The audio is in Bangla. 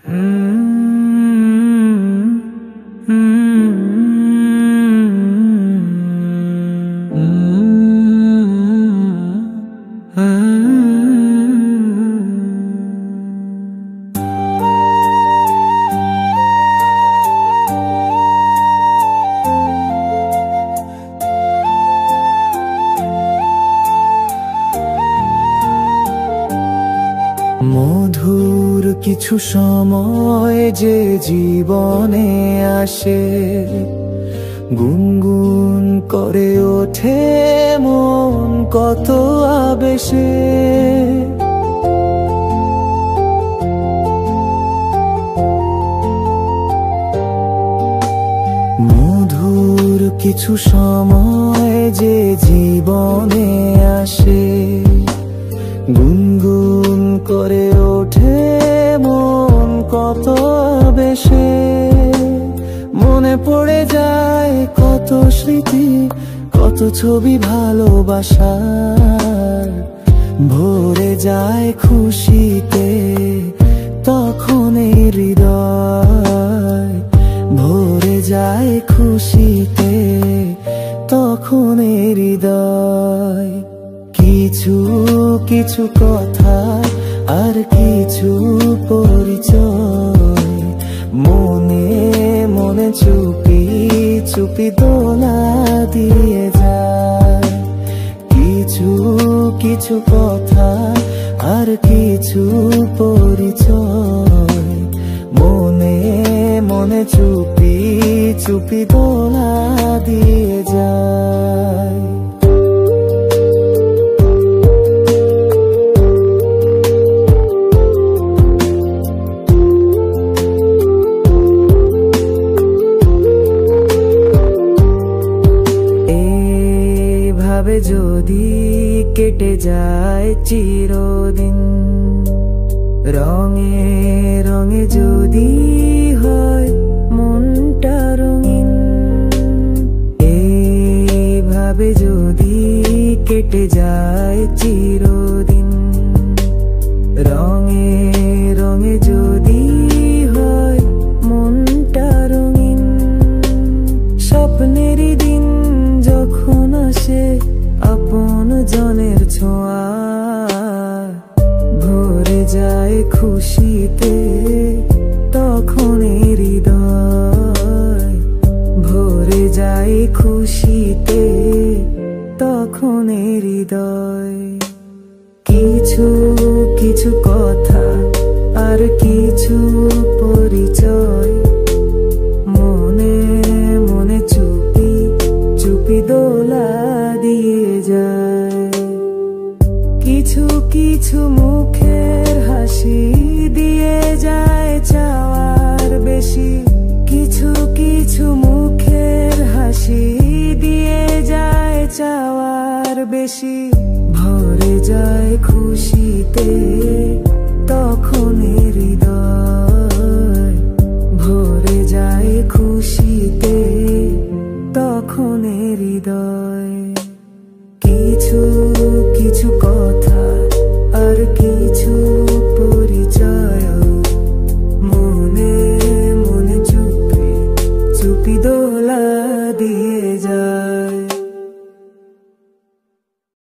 মধুর কিছু সময় যে জীবনে আসে, গুনগুন করে ওঠে মন কত আবেশে। মধুর কিছু সময় যে জীবনে আসে, গুনগুন করে ওঠে মন কত বেশে। মনে পড়ে যায় কত স্মৃতি, কত ছবি ভালোবাসার। ভরে যায় খুশিতে তখন এই হৃদয়, ভরে যায় খুশিতে তখন এই হৃদয়। কিছু কিছু কথা আর কিছু পরিচয়, মনে মনে চুপি চুপি দোলা দিয়ে যায়। কিছু কিছু কথা আর কিছু পরিচয়, মনে মনে চুপি চুপি দোলা দিয়ে যায়। যদি কেটে যায় চিরদিন, রঙে রঙে যদি হয় মনটা রঙিন। এইভাবে যদি কেটে যায় চিরদিন, রঙে রঙে যদি হয় মনটা রঙিন। স্বপ্নেরই দিন যখন আসে আপন জনের ছোঁয়া, ভরে যায় খুশিতে তখন হৃদয়, ভরে যায় খুশিতে তখন হৃদয়। কিছু কিছু কথা আর কিছু